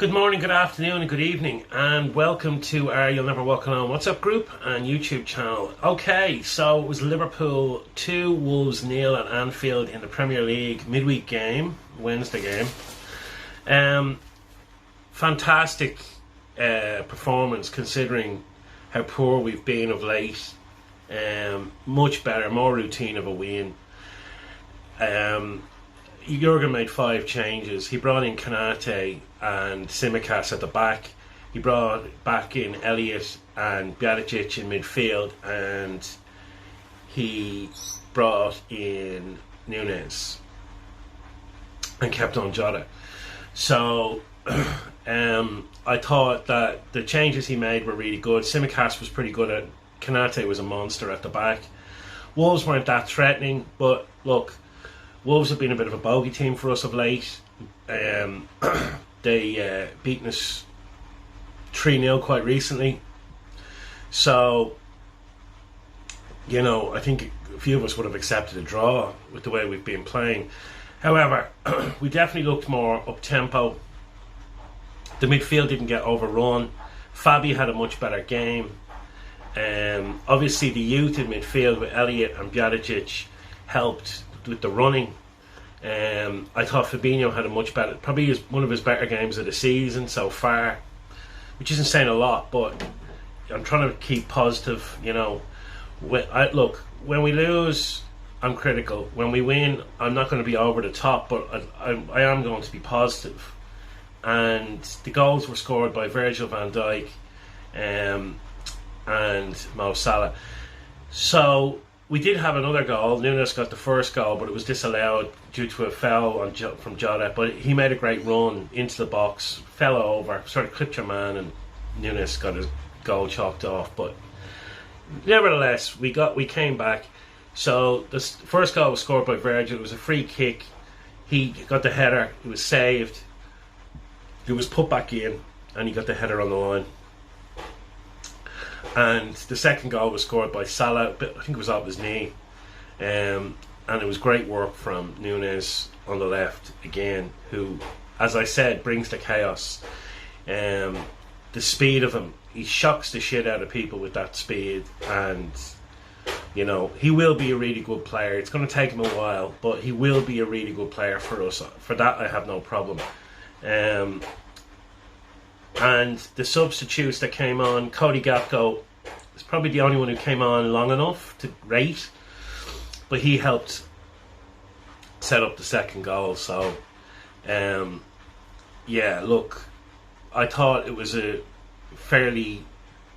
Good morning, good afternoon, and good evening, and welcome to our You'll Never Walk Alone WhatsApp group and YouTube channel. Okay, so it was Liverpool 2, Wolves 0 at Anfield in the Premier League midweek game, Wednesday game. Fantastic performance considering how poor we've been of late. Much better, more routine of a win. Jurgen made 5 changes. He brought in Kanate and Tsimikas at the back. He brought back in Elliott and Bjadicic in midfield, and he brought in Nunes and kept on Jota. So I thought that the changes he made were really good. Tsimikas was pretty good at Kanate was a monster at the back. Wolves weren't that threatening, but look, Wolves have been a bit of a bogey team for us of late. They beaten us 3-0 quite recently. So, you know, I think a few of us would have accepted a draw with the way we've been playing. However, we definitely looked more up-tempo. The midfield didn't get overrun. Fabi had a much better game. Obviously, the youth in midfield with Elliott and Bjadicic helped with the running. I thought Fabinho had a much better, probably one of his better games of the season so far, which isn't saying a lot, but I'm trying to keep positive. You know, when we lose, I'm critical. When we win, I'm not going to be over the top, but I am going to be positive. And the goals were scored by Virgil van Dijk and Mo Salah. So we did have another goal. Nunes got the first goal, but it was disallowed due to a foul from Jota. But he made a great run into the box, fell over, sort of clipped your man, and Nunes got his goal chalked off. But nevertheless, we came back. So the first goal was scored by Virgil. It was a free kick. He got the header. It was saved. It was put back in, and he got the header on the line. And the second goal was scored by Salah, but I think it was off his knee. And it was great work from Nunes on the left again, who, as I said, brings the chaos. The speed of him, he shocks the shit out of people with that speed. And, you know, he will be a really good player. It's going to take him a while, but he will be a really good player for us. For that, I have no problem. And the substitutes that came on, Cody Gakpo is probably the only one who came on long enough to rate, but he helped set up the second goal. So, yeah, look, I thought it was a fairly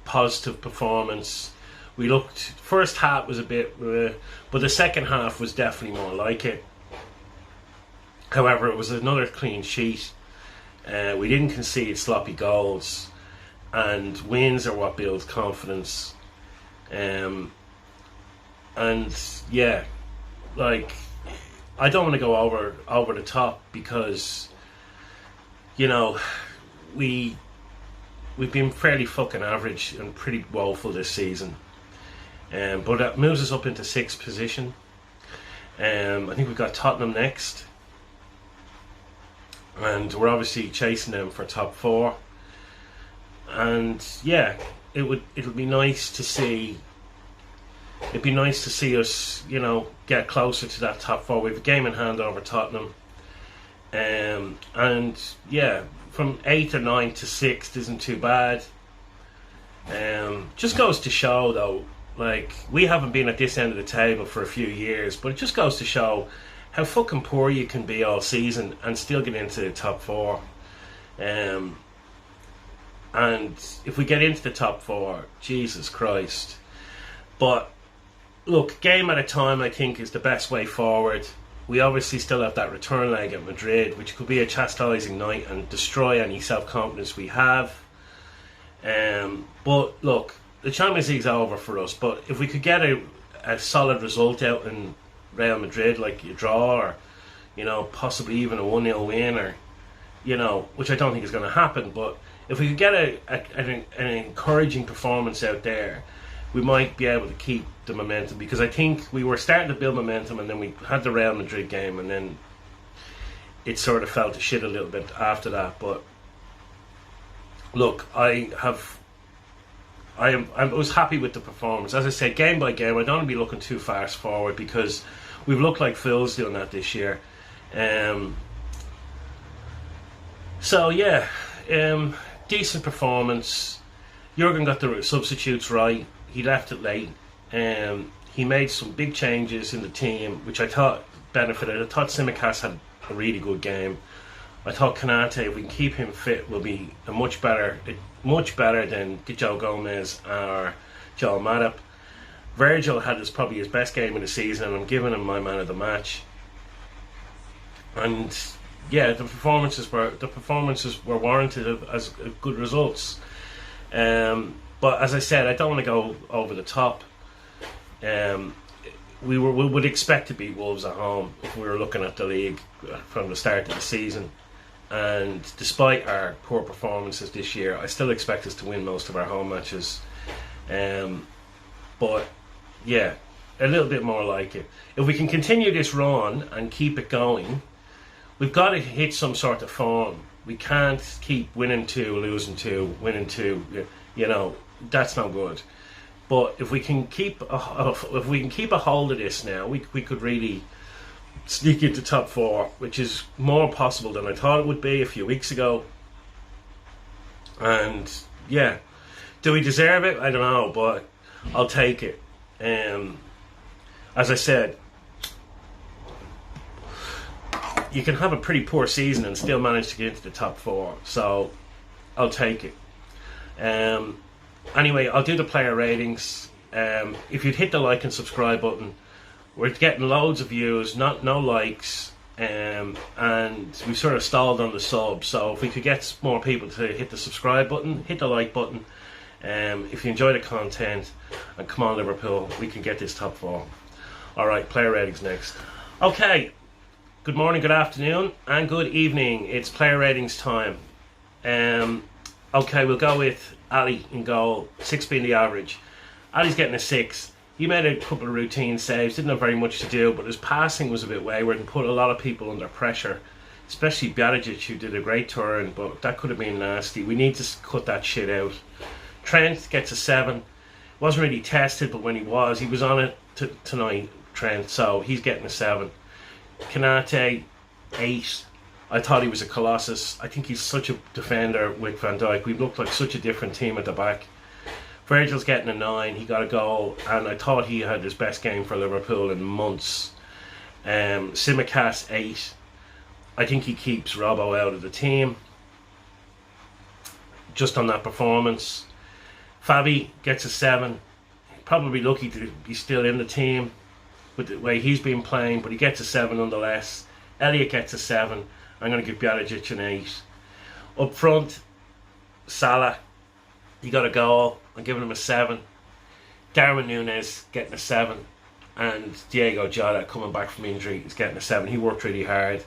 positive performance. We looked, first half was a bit, but the second half was definitely more like it. However, it was another clean sheet. We didn't concede sloppy goals, and wins are what builds confidence. And yeah, like, I don't want to go over the top because, you know, we've been fairly fucking average and pretty woeful this season. But that moves us up into 6th position. I think we've got Tottenham next. And we're obviously chasing them for top 4. And yeah, it'll be nice to see. It'd be nice to see us, you know, get closer to that top 4. We have a game in hand over Tottenham. And yeah, from 8th or 9th to 6th isn't too bad. Just goes to show though, like, we haven't been at this end of the table for a few years, but it just goes to show how fucking poor you can be all season and still get into the top 4. And if we get into the top 4, Jesus Christ. But look, game at a time, I think, is the best way forward. We obviously still have that return leg at Madrid, which could be a chastising night and destroy any self-confidence we have. But look, the Champions League's over for us, but if we could get a solid result out in Real Madrid, like a draw, or, you know, possibly even a 1-0 win, or, you know, which I don't think is going to happen, but if we could get an encouraging performance out there, we might be able to keep the momentum, because I think we were starting to build momentum, and then we had the Real Madrid game, and then it sort of fell to shit a little bit after that. But look, I was happy with the performance. As I said, game by game, I don't want to be looking too fast forward because we've looked like fools doing that this year. So yeah, decent performance. Jurgen got the substitutes right. He left it late. He made some big changes in the team, which I thought benefited. I thought Tsimikas had a really good game. I thought Konate, if we can keep him fit, will be a much better than Joe Gomez or Joel Matip. Virgil had probably his best game of the season, and I'm giving him my man of the match. And yeah, the performances were warranted as good results. But as I said, I don't want to go over the top. We would expect to beat Wolves at home if we were looking at the league from the start of the season. And despite our poor performances this year, I still expect us to win most of our home matches. But yeah, a little bit more like it. If we can continue this run and keep it going, we've got to hit some sort of form. We can't keep winning 2, losing 2, winning 2. You know, that's no good. But if we can keep a hold of this now, we could really sneak into top 4, which is more possible than I thought it would be a few weeks ago. And yeah, do we deserve it? I don't know, but I'll take it. As I said, you can have a pretty poor season and still manage to get into the top 4, so I'll take it. Anyway, I'll do the player ratings. If you'd hit the like and subscribe button, we're getting loads of views, no likes, and we sort of stalled on the sub. So if we could get more people to hit the subscribe button, hit the like button, if you enjoy the content, and come on Liverpool, we can get this top 4. Alright, player ratings next. Okay, good morning, good afternoon, and good evening. It's player ratings time. Okay, we'll go with Ali in goal, 6 being the average. Ali's getting a 6. He made a couple of routine saves, didn't have very much to do, but his passing was a bit wayward and put a lot of people under pressure, especially Bjadicic, who did a great turn, but that could have been nasty. We need to cut that shit out. Trent gets a 7. Wasn't really tested, but when he was on it tonight, Trent, so he's getting a 7. Konate, 8. I thought he was a colossus. I think he's such a defender with Van Dijk. We looked like such a different team at the back. Virgil's getting a 9. He got a goal, and I thought he had his best game for Liverpool in months. Tsimikas, 8. I think he keeps Robbo out of the team just on that performance. Fabi gets a 7. Probably lucky to be still in the team with the way he's been playing, but he gets a 7 nonetheless. Elliott gets a 7. I'm going to give Bjadicic an 8. Up front, Salah, he got a goal. I'm giving him a 7. Darren Núñez getting a 7. And Diego Jota, coming back from injury, is getting a 7. He worked really hard.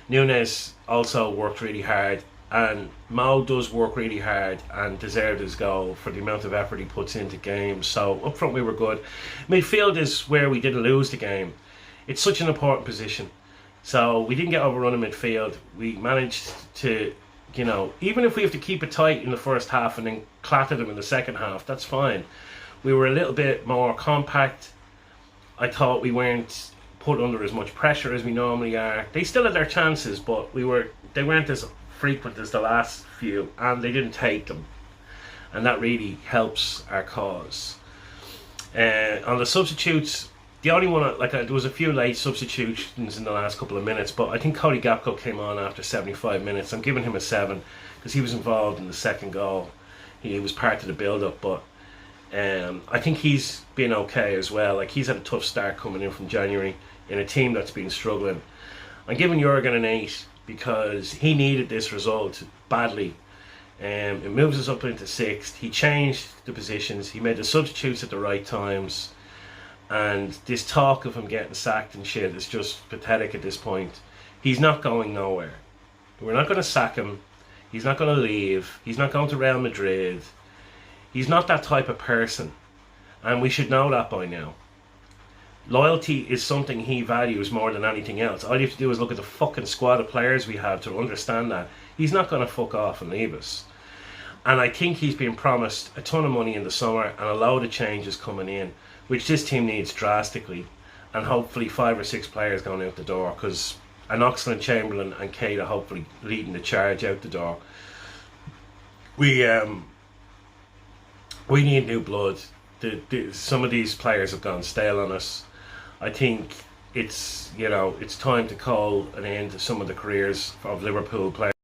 Núñez also worked really hard. And Mo does work really hard and deserved his goal for the amount of effort he puts into games. So up front we were good. Midfield is where we didn't lose the game. It's such an important position. So we didn't get overrun in midfield. We managed to, even if we have to keep it tight in the first half and then clatter them in the second half, that's fine. We were a little bit more compact. I thought we weren't put under as much pressure as we normally are. They still had their chances, but they weren't as frequent as the last few, and they didn't take them. And that really helps our cause. On the substitutes, the only one, there was a few late substitutions in the last couple of minutes, but I think Cody Gakpo came on after 75 minutes. I'm giving him a 7 because he was involved in the second goal. He was part of the build-up, but I think he's been okay as well. He's had a tough start coming in from January in a team that's been struggling. I'm giving Jurgen an 8 because he needed this result badly. It moves us up into 6th. He changed the positions. He made the substitutes at the right times. And this talk of him getting sacked and shit is just pathetic at this point. He's not going nowhere. We're not going to sack him. He's not going to leave. He's not going to Real Madrid. He's not that type of person. And we should know that by now. Loyalty is something he values more than anything else. All you have to do is look at the fucking squad of players we have to understand that. He's not going to fuck off and leave us. And I think he's been promised a ton of money in the summer and a load of changes coming in, which this team needs drastically. And hopefully 5 or 6 players going out the door, because an Oxlade-Chamberlain and Keita hopefully leading the charge out the door. We need new blood. Some of these players have gone stale on us. I think it's time to call an end to some of the careers of Liverpool players.